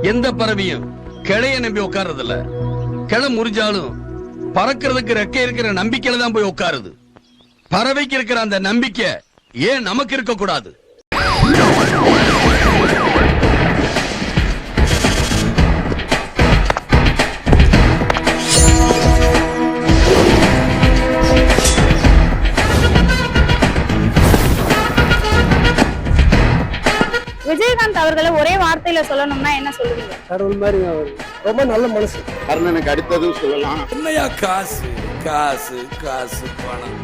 எந்த பறவையும் கிளைய நம்பி உட்கார்றது இல்ல. கிளை முறிஞ்சாலும் பறக்கிறதுக்கு ரெக்கை இருக்கிற நம்பிக்கையில தான் போய் உட்காருது. பறவைக்கு இருக்கிற அந்த நம்பிக்கை ஏன் நமக்கு இருக்க கூடாது? விஜயகாந்த் அவர்களை ஒரே வார்த்தையில சொல்லணும்னா என்ன சொல்லுவீங்க? கடவுள் மாதிரி அவர் ரொம்ப நல்ல மனசு. கர்ணனுக்கு அடுத்ததும் சொல்லலாம். என்னையா காசு காசு காசு பணம்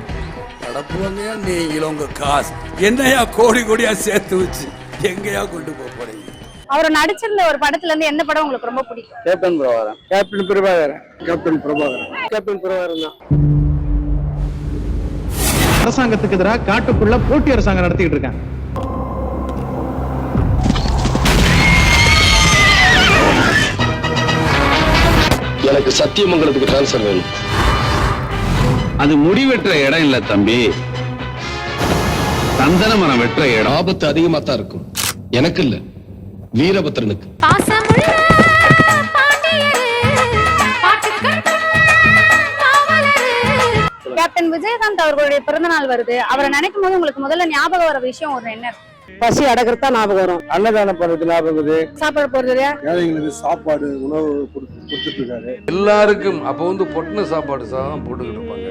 நடப்புவாங்க. நீங்களும் உங்க காசு என்னையா கோடி கோடியா சேர்த்து வச்சு எங்கயா கொண்டு போறீங்க? அவர் நடிச்சிருந்த ஒரு படத்துல இருந்து எந்த படம் உங்களுக்கு ரொம்ப பிடிக்கும்? Captain Prabhakaran. Captain Prabhakaran. Captain Prabhakaran. Captain Prabhakaran தான். அரசாங்கத்துக்கு எதிராக காட்டுக்குள்ள போட்டி அரசாங்கம் நடத்திட்டு இருக்காங்க. எனக்கு சத்தியமங்கலத்துக்கு டிரான்ஸ்பர் வேணும். அது முடிவெற்ற இடம் இல்ல தம்பி, சந்தன மரம் வெற்ற இடம். ஆபத்து அதிகமா தான் இருக்கும். எனக்கு இல்ல, வீரபத்ரனுக்கு. கேப்டன் விஜயகாந்த் அவர்களுடைய பிறந்த நாள் வருது. அவரை நினைக்கும் போது உங்களுக்கு முதல்ல ஞாபகம் வர விஷயம் ஒரு என்ன? பசி அடக்கிறதா ஞாபகம் வரும். அன்னதானம் பண்றது ஞாபகம் வருது. சாப்பாடு போடுறது, ஏழைங்களுக்கு சாப்பாடு உணவு கொடுத்துட்டு இருக்காரு. எல்லாருக்கும் அப்போ பொட்டின சாப்பாடு சாதம் போட்டுக்கிட்டு இருப்பாங்க.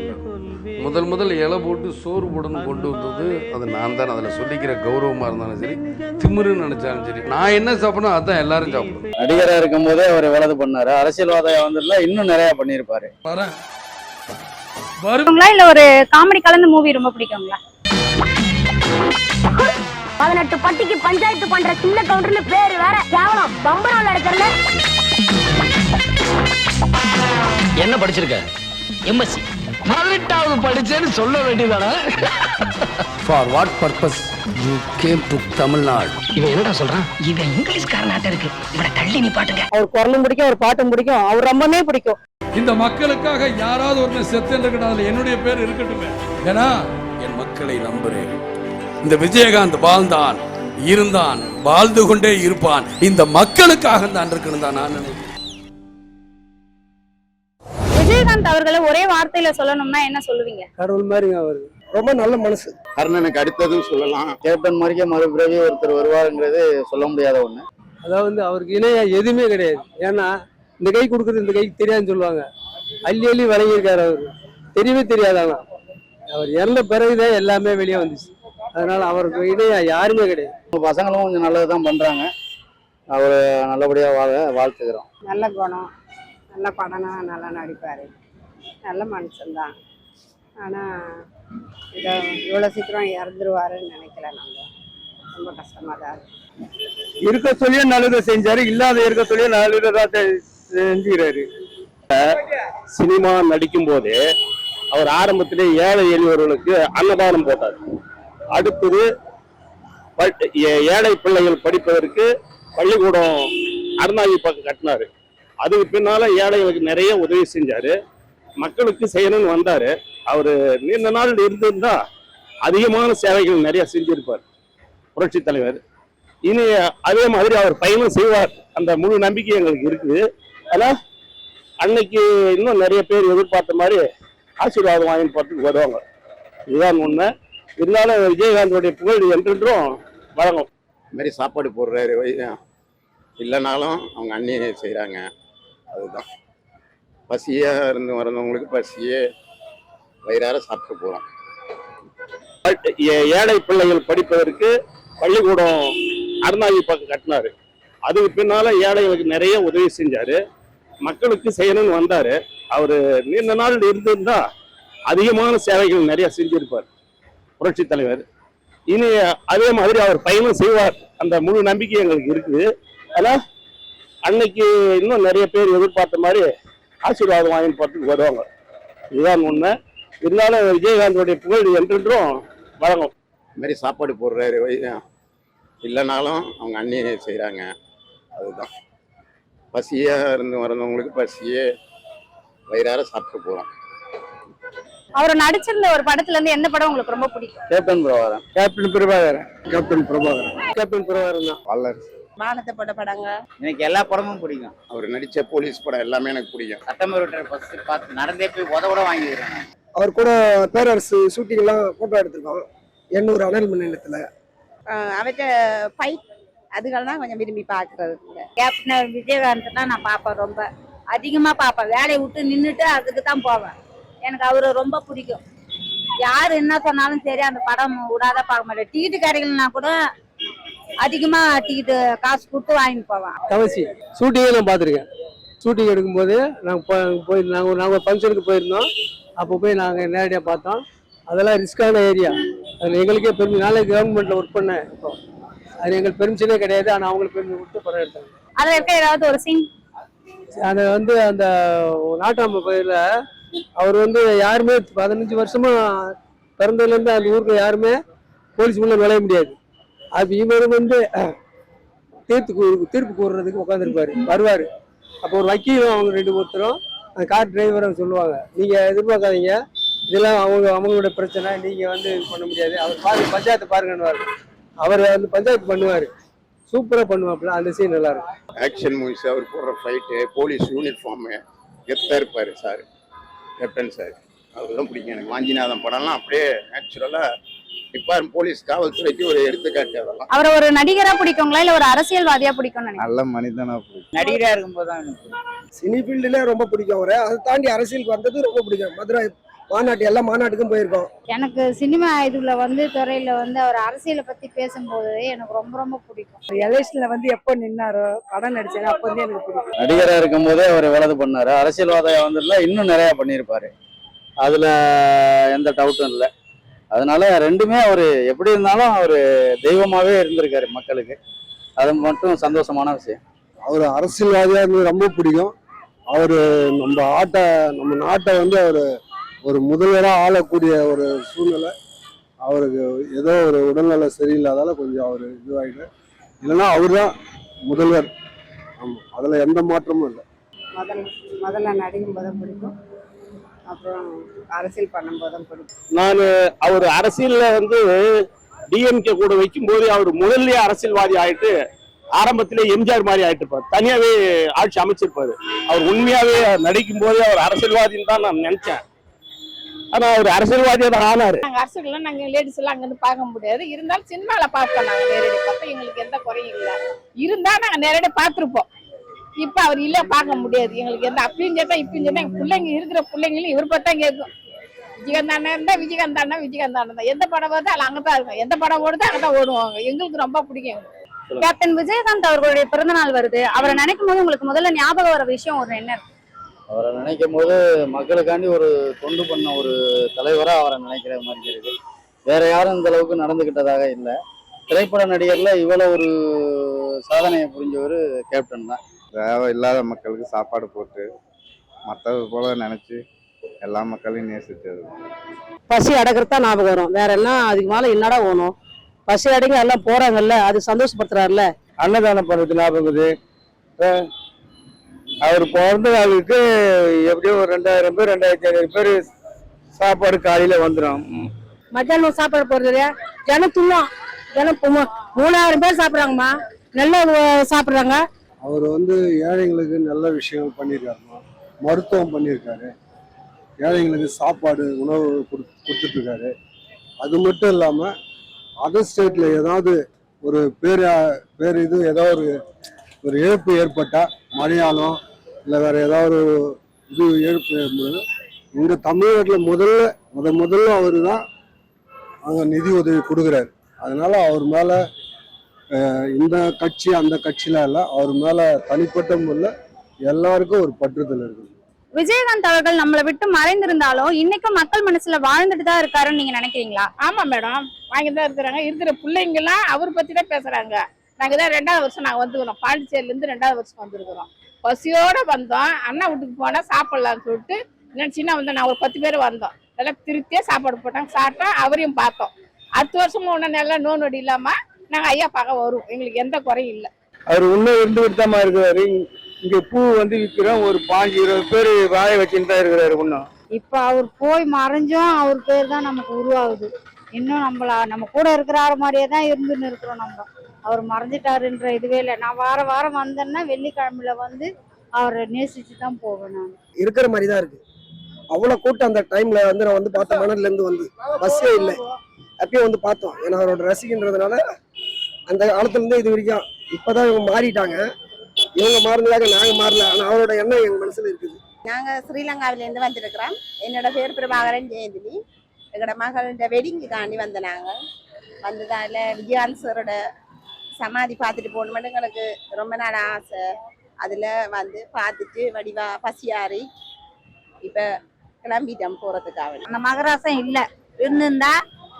முதல் இலை போட்டு சோறு போடணும் கொண்டு வந்தது அது நான் தான். அதில் சொல்லிக்கிற கௌரவமா இருந்தாலும் சரி, திமிருன்னு நினைச்சாலும் சரி, நான் என்ன சாப்பிடணும் அதான் எல்லாரும் சாப்பிடும். நடிகராக இருக்கும் போதே அவர் எவ்வளவு பண்ணாரு. அரசியல்வாதியா வந்துடல, இன்னும் நிறைய பண்ணிருப்பாரு. இல்ல ஒரு காமெடி கலந்த மூவி ரொம்ப பிடிக்குங்களா? 18 பட்டிக்கு பஞ்சாயத்து பண்ற சின்ன கவுண்டர்னு பேரு வேற. கேவலம் பம்பரம் நடக்கல. என்ன படிச்சிருக்க? எம்எஸ்சி. 18வது படிச்சேன்னு சொல்ல வேண்டியதானே? For what purpose you came to Tamil Nadu? இவன் என்னடா சொல்றான்? இவன் இங்கிலீஷ்காரனாட்ட இருக்கு. இவனை தள்ளி நீ பாட்டுங்க. அவர் குரலும் பிடிக்கும், அவர் பாட்டும் பிடிக்கும், அவர் ரொம்பவே பிடிக்கும். இந்த மக்களுக்காக யாராவது ஒருத்தர் செத்து இருக்கட்டும், அதுல என்னுடைய பேர் இருக்கட்டுமே. ஏன்னா என் மக்களை நம்புறேன். இந்த விஜயகாந்த் வாழ்ந்தான், இருந்தான், வாழ்ந்து கொண்டே இருப்பான். இந்த மக்களுக்காக தான் இருக்கணும் தான் நான் நினைக்கிறேன். விஜயகாந்த் அவர்களை ஒரே வார்த்தையில சொல்லணும்னா என்ன சொல்லுவீங்க? கடவுள் மாதிரி அவர் ரொம்ப நல்ல மனசு. கர்ணனுக்கு அடுத்ததும் சொல்லலாம். கேப்டன் மாதிரிக்கே மறுபிறவி ஒருத்தர் வருவாருங்கிறது சொல்ல முடியாத ஒண்ணு. அதாவது அவருக்கு இணையா எதுவுமே கிடையாது. ஏன்னா இந்த கை கொடுக்குறது இந்த கைக்கு தெரியாதுன்னு சொல்லுவாங்க. அள்ளி அள்ளி வழங்கியிருக்காரு. அவர் தெரியவே தெரியாதாங்க. அவர் இறந்த பிறகுதான் எல்லாமே வெளியே வந்துச்சு. அதனால அவருக்கு இடையா யாருமே கிடையாது. பசங்களும் கொஞ்சம் நல்லதுதான் பண்றாங்க. அவரு நல்லபடியா வாழ்த்துக்கிறோம். நல்ல குணம், நல்ல படம், நல்லா நடிப்பாரு, நல்ல மனுஷன்தான். ஆனா இவ்வளவு சீக்கிரம் இறந்துருவாருன்னு நினைக்கல. நம்ம ரொம்ப கஷ்டமா தான் இருக்க சொல்லியே நல்லதை செஞ்சாரு, இல்லாத இருக்க சொல்லியே நல்லதான் செஞ்சுக்கிறாரு. சினிமா நடிக்கும் போதே அவர் ஆரம்பத்திலே ஏழை எளியவர்களுக்கு அன்னதானம் போட்டார். அடுத்தது ஏழை பிள்ளைகள் படிப்பதற்கு பள்ளிக்கூடம் அறநாழி பக்கம் கட்டினாரு. அதுக்கு பின்னால ஏழைகளுக்கு நிறைய உதவி செஞ்சாரு. மக்களுக்கு செய்யணும்னு வந்தாரு. அவரு நீண்ட நாள் இருந்திருந்தா அதிகமான சேவைகள் நிறைய செஞ்சிருப்பார் புரட்சி தலைவர். இனி அதே மாதிரி அவர் பயணம் செய்வார், அந்த முழு நம்பிக்கை எங்களுக்கு இருக்குது. ஆனா அன்னைக்கு இன்னும் நிறைய பேர் எதிர்பார்த்த மாதிரி ஆசீர்வாதம் வாங்கி பார்த்துட்டு வருவாங்க. இதுதான் உண்மை. இருந்தாலும் விஜயகாந்தோடைய புகழ் என்றென்றும் வழங்கும். இது மாதிரி சாப்பாடு போடுறாரு. இல்லைனாலும் அவங்க அண்ணியை செய்கிறாங்க. அதுதான் பசியாக இருந்து வரவங்களுக்கு பசியே வயிறார சாப்பிட்டு போகிறோம். ஏழை பிள்ளைகள் படிப்பதற்கு பள்ளிக்கூடம் அறநாழி பக்கம் கட்டினாரு. அதுக்கு பின்னால ஏழைகளுக்கு நிறைய உதவி செஞ்சாரு. மக்களுக்கு செய்யணும்னு வந்தாரு. அவரு நீண்ட நாள் இருந்திருந்தா அதிகமான சேவைகள் நிறைய செஞ்சிருப்பார் புரட்சி தலைவர். இனி அதே மாதிரி அவர் பயணம் செய்வார், அந்த முழு நம்பிக்கை எங்களுக்கு இருக்குது. ஆனா அன்னைக்கு இன்னும் நிறைய பேர் எதிர்பார்த்த மாதிரி ஆசீர்வாதம் வாங்கி பார்த்துட்டு வருவாங்க. இதுதான் உண்மை. இருந்தாலும் விஜயகாந்தோடைய புகழ் என்றென்றும் வழங்கும். இது மாதிரி சாப்பாடு போடுறாரு. இல்லைனாலும் அவங்க அண்ணியை செய்கிறாங்க. அதுதான் பசியாக இருந்து வரவங்களுக்கு பசியே வயிறார சாப்பிட்டு போகிறோம். அவர் நடிச்சிருந்த ஒரு படத்துல இருந்து எந்த படம் உங்களுக்கு ரொம்ப பிடிக்கும்? Captain Prabhakaran. Captain Prabhakaran. Captain Prabhakaran. Captain Prabhakaran தான். வல்லரசு. வானத்தை போட்ட படங்க எனக்கு எல்லா படமும் பிடிக்கும். அவர் நடித்த போலீஸ் படம் எல்லாமே எனக்கு பிடிக்கும். சட்டமன்ற ஃபர்ஸ்ட் பார்த்து நடந்தே போய் உதவிட வாங்கிக்கிறேன். அவர் கூட பேரரசு ஷூட்டிங்லாம் போட்டோ எடுத்திருக்கோம் எண்ணூர் அனல் மின் நிலையத்தில். அவற்ற ஃபைட் அதுகள் தான் கொஞ்சம் விரும்பி பார்க்கறது. கேப்டன் விஜயகாந்த்னா நான் பார்ப்பேன், ரொம்ப அதிகமாக பார்ப்பேன். வேலையை விட்டு நின்றுட்டு அதுக்கு தான் போவேன். எனக்கு அவரு ரொம்ப பிடிக்கும். யார் என்ன சொன்னாலும் சரி அந்த படம் விடாத பார்க்க மாட்டேன். டிக்கெட்டு கிடைக்கலன்னா கூட அதிகமா டிக்கெட்டு காசு கொடுத்து வாங்கிட்டு போவேன். கவசி ஷூட்டிங்கே நான் பார்த்துருக்கேன். ஷூட்டிங் எடுக்கும்போது நாங்கள் ஃபங்க்ஷனுக்கு போயிருந்தோம். அப்போ போய் நாங்கள் நேரடியாக பார்த்தோம். அதெல்லாம் ரிஸ்கான ஏரியா. அதில் எங்களுக்கே பெருமை. நாளைக்கு கவர்மெண்ட்டில் ஒர்க் பண்ணேன். இப்போ அது எங்களுக்கு பெர்மிஷனே கிடையாது. ஆனால் அவங்களுக்கு பெருமை கொடுத்து படம் எடுத்தாங்க. அதுல இருக்க ஏதாவது ஒரு சீன்? அது அந்த நாட்டாம பகுதியில் அவர் யாருமே 15 வருஷமா பிறந்ததுலேருந்து அந்த ஊருக்கு யாருமே போலீஸ் முன்னே நுழைய முடியாது. அது இவர் தீர்ப்பு கூறுறதுக்கு உட்காந்துருப்பாரு, வருவார். அப்போ ஒரு வக்கீலும் அவங்க 2 ஒருத்தரும் அந்த கார் டிரைவரும் சொல்லுவாங்க, நீங்கள் எதிர்பார்க்காதீங்க, இதெல்லாம் அவங்களோட பிரச்சனை, நீங்கள் இது பண்ண முடியாது. அவர் பாருங்க பஞ்சாயத்து பாருங்கன்னுவார். அவர் பஞ்சாயத்து பண்ணுவார், சூப்பராக பண்ணுவாப்புல. அந்த சீன் நல்லா இருக்கும். ஆக்ஷன் மூவிஸ் அவர் போடுற ஃபைட்டு, போலீஸ் யூனிஃபார்மு கெத்தாக இருப்பார் சார், கேப்டன் சார். அதெல்லாம் பிடிக்கும் எனக்கு. வாஞ்சிநாதன் படம்லாம் அப்படியே நேச்சுரலாக இப்போ போலீஸ் காவல்துறைக்கு ஒரு எடுத்துக்காட்டு. அதெல்லாம் அவரை ஒரு நடிகரா பிடிக்குங்களா இல்ல ஒரு அரசியல்வாதியா பிடிக்கும்னு நினைக்கிறேன்? நல்ல மனிதனா பிடிக்கும். நடிகராக இருக்கும்போது தான் சினி ஃபீல்டுல ரொம்ப பிடிக்கும் அவரை. அதை தாண்டி அரசியலுக்கு வந்தது ரொம்ப பிடிக்கும். மதுரை மாநாட்டு எல்லா மாநாட்டுக்கும் போயிருக்கோம். எனக்கு சினிமா இதுல துறையில அவர் அரசியலை பத்தி பேசும்போது எனக்கு ரொம்ப ரொம்ப பிடிக்கும். எலெக்ஷன்ல எப்போ நின்னாரோ படம் நடிச்சாரோ அப்போ எனக்கு பிடிக்கும். நடிகராக இருக்கும் போதே அவர் வேலை பண்ணாரு. அரசியல்வாதியாக வந்துடல இன்னும் நிறைய பண்ணியிருப்பாரு. அதுல எந்த டவுட்டும் இல்லை. அதனால ரெண்டுமே அவர் எப்படி இருந்தாலும் அவர் தெய்வமாவே இருந்திருக்காரு மக்களுக்கு. அது மட்டும் சந்தோஷமான விஷயம். அவர் அரசியல்வாதியா இருந்து ரொம்ப பிடிக்கும். அவர் நம்ம நாட்டை அவர் ஒரு முதல்வராக ஆளக்கூடிய ஒரு சூழ்நிலை. அவருக்கு ஏதோ ஒரு உடல்நல சரியில்லாதால கொஞ்சம் அவர் இதுவாகிட்டு, இல்லைன்னா அவர் தான் முதல்வர். ஆமாம், அதில் எந்த மாற்றமும் இல்லை. முதல்ல நடிக்கும் போதும் பிடிக்கும், அப்புறம் அரசியல் பண்ணும் போதும் பிடிக்கும். நான் அவர் அரசியல்ல டிஎம்கே கூட வைக்கும் போது அவர் முதல்லயே அரசியல்வாதி ஆயிட்டு ஆரம்பத்திலே எம்ஜிஆர் மாதிரி ஆயிட்டு இருப்பார். தனியாவே ஆட்சி அமைச்சிருப்பாரு. அவர் உண்மையாவே நடிக்கும் போதே அவர் அரசியல்வாதின்னு தான் நான் நினைச்சேன். ஆனா அவர் அரசியல்வாதியா தான் ஆனாரு. நாங்க அரசியல் நாங்க லேடிஸ் எல்லாம் அங்க பார்க்க முடியாது. இருந்தாலும் சினிமால பார்ப்போம். நாங்க நேரடி பார்த்தா எங்களுக்கு எந்த குறையும் இல்லை. இருந்தா நாங்க நேரடி பார்த்திருப்போம். இப்ப அவர் இல்ல பார்க்க முடியாது. எங்களுக்கு எந்த அப்பயும் சேர்த்தா இப்பயும் சேர்த்தா எங்க பிள்ளைங்க இருக்கிற பிள்ளைங்களும் இவர் பார்த்தா கேட்கும். விஜயகாந்த் அண்ணா இருந்தா விஜயகாந்த் அண்ணா தான். எந்த படம் வருதோ அதுல அங்கதான் இருக்கும். எந்த படம் ஓடுதோ அங்கதான் ஓடுவாங்க. எங்களுக்கு ரொம்ப பிடிக்கும். கேப்டன் விஜயகாந்த் அவர்களுடைய பிறந்த நாள் வருது. அவரை நினைக்கும் போது உங்களுக்கு முதல்ல ஞாபகம் வர விஷயம் ஒரு என்ன இருக்கு? அவரை நினைக்கும் போது மக்களுக்காண்டி ஒரு தொண்டு பண்ண ஒரு தலைவராக அவரை நினைக்கிற மாதிரி இருக்கு. வேற யாரும் இந்த அளவுக்கு நடந்துகிட்டதாக இல்லை. திரைப்பட நடிகர்ல இவ்வளவு ஒரு சாதனையை புரிஞ்சவர் கேப்டன் தான். தேவை இல்லாத மக்களுக்கு சாப்பாடு போட்டு மற்றது போல நினைச்சு எல்லா மக்களையும் நேசித்தது. பசி அடக்கிறதா ஞாபகம் வரும். வேற எல்லாம் அதுக்கு மேல என்னடா ஓணும். பசி அடங்கி எல்லாம் போறாங்கல்ல, அது சந்தோஷப்படுத்துறாருல. அன்னதானம் பண்றது ஞாபகம். அவர் பிறந்த நாளுக்கு எப்படியும் ஒரு 2000 பேர் 2500 பேர் சாப்பாடு காலையில வந்துடும். மத்தியானம் சாப்பாடு போறது ஜனம் 3000 பேர் சாப்பிடுறாங்கம்மா. நல்லா சாப்பிடுறாங்க. அவர் ஏழைங்களுக்கு நல்ல விஷயங்கள் பண்ணியிருக்காருமா. மருத்துவம் பண்ணியிருக்காரு. ஏழைங்களுக்கு சாப்பாடு உணவு கொடுத்துட்டு இருக்காரு. அது மட்டும் இல்லாமல் அதர் ஸ்டேட்ல ஏதாவது ஒரு பேர் இது ஏதாவது ஒரு இழப்பு ஏற்பட்டால், மழையாலும் இல்லை வேற ஏதாவது இது இழப்பு ஏற்படுது, இங்கே தமிழ்நாட்டில் முதல்ல அவர் தான் அங்கே நிதி உதவி கொடுக்குறாரு. அதனால அவர் மேலே இந்த கட்சி அந்த கட்சியில இல்லை, அவர் மேலே தனிப்பட்ட முறையில் எல்லாருக்கும் ஒரு பற்றுதல் இருக்குது. விஜயகாந்த் அவர்கள் நம்மளை விட்டு மறைந்திருந்தாலும் இன்னைக்கும் மக்கள் மனசுல வாழ்ந்துட்டு தான் இருக்காருன்னு நீங்க நினைக்கிறீங்களா? ஆமா மேடம், வாங்கிதான் இருக்கிறாங்க. இருக்கிற பிள்ளைங்க எல்லாம் அவர் பத்தி தான் பேசுறாங்க. நாங்க தான் 2வது வருஷம் நாங்க வந்துக்கிறோம். பாண்டிச்சேரியில இருந்து 2வது வருஷம் வந்திருக்கிறோம். பசியோட வந்தோம். அண்ணா வீட்டுக்கு போனா சாப்பிடலாம்னு சொல்லிட்டு சின்ன நான் ஒரு 10 பேர் வந்தோம். நல்லா திருப்தியா சாப்பாடு போட்டாங்க, சாப்பிட்டோம். அவரையும் பார்த்தோம். அடுத்த வருஷமும் ஒன்னும் நல்லா நோடி இல்லாம நாங்க ஐயா பார்க்க வருவோம். எங்களுக்கு எந்த குறையும் இல்லை. அவர் இன்னும் இருந்துகிட்டு தான் இருக்கிறாரு. இங்க பூ விற்கிறோம். ஒரு 5-20 பேர் வாய வச்சுட்டு தான் இருக்கிறாரு. இன்னும் இப்ப அவர் போய் மறைஞ்சும் அவர் பேர் தான் நமக்கு உருவாகுது. இன்னும் நம்ம கூட இருக்கிற ஆள் மாதிரியே தான் இருந்துன்னு இருக்கிறோம். நம்ம அவர் மறைஞ்சிட்டாருன்ற இதுவே இல்லை. நான் வாரம் வந்தேன்னா வெள்ளிக்கிழமையில வந்து அவரை நேசிச்சு தான் போவேன். நான் இருக்கிற மாதிரி தான் இருக்கு. அவ்வளவு கூட்டம் அந்த டைம்ல வந்து நான் வந்து பார்த்தேன். மணல்ல இருந்து வந்து பஸ்ஸே இல்லை, அப்பயும் வந்து பார்த்தோம். ஏன்னா அவரோட ரசிகன்றதுனால அந்த காலத்துல இருந்து இது வரைக்கும். இப்பதான் இவங்க மாறிட்டாங்க. இவங்க மாறினதாக நாங்க மாறல. ஆனா அவரோட எண்ணம் எங்க மனசுல இருக்குது. நாங்க ஸ்ரீலங்காவிலேருந்து வந்திருக்கிறோம். என்னோட பேர் பிரபாகரன் ஜெயந்தினி. எங்களோட மகளோட வெட்டிங்கு தாண்டி வந்த நாங்கள் வந்ததால விஜயகாந்த் சாரோட சமாதி பார்த்துட்டு போகணுமென்னு எங்களுக்கு ரொம்ப நாள் ஆசை. அதில் வந்து பார்த்துட்டு வடிவா பசியாறி இப்போ கிளம்பிட்டோம் போகிறதுக்காக. அந்த மகராசம் இல்லை இருந்திருந்தா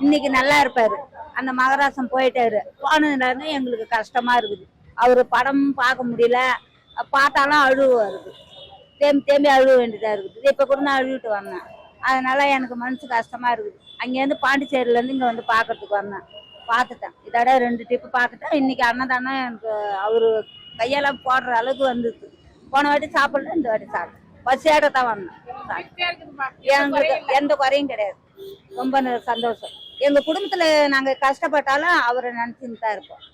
இன்னைக்கு நல்லா இருப்பாரு. அந்த மகராசம் போயிட்டாரு. போனதுல எங்களுக்கு கஷ்டமா இருக்குது. அவரு படம் பார்க்க முடியல, பார்த்தாலும் அழுவு வருது. தேம்பி அழுவ வேண்டியதா இருக்குது. இப்போ கூட நான் அழுவிட்டு வந்தேன். அதனால எனக்கு மனசு கஷ்டமா இருக்குது. அங்கேருந்து பாண்டிச்சேரியிலேருந்து இங்கே வந்து பார்க்கறதுக்கு வந்தேன். பார்த்துட்டேன். இதோட 2 ட்ரிப்பு பார்த்துட்டேன். இன்னைக்கு அன்னதானம் எனக்கு அவரு கையெல்லாம் போடுற அளவுக்கு வந்துருக்கு. போன வாட்டி சாப்பிடல, இந்த வாட்டி சாப்பிட்டேன். பசியோட தான் வந்தேன். எங்களுக்கு எந்த குறையும் கிடையாது. ரொம்ப சந்தோஷம். எங்க குடும்பத்துல நாங்க கஷ்டப்பட்டாலும் அவரை நினைச்சுன்னு தான் இருப்போம்.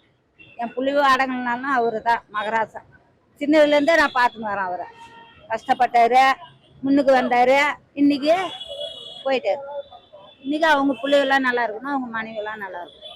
என் புள்ளிவோ அடங்கலனாலும் அவரு தான் மகராசன். சின்னதுல இருந்தே நான் பார்த்துன்னு வரேன். அவரை கஷ்டப்பட்டாரு, முன்னுக்கு வந்தாரு, இன்னைக்கு போயிட்டாரு. இன்னைக்கு அவங்க பிள்ளைகள்லாம் நல்லா இருக்கணும், அவங்க மனைவி எல்லாம் நல்லா இருக்கும்.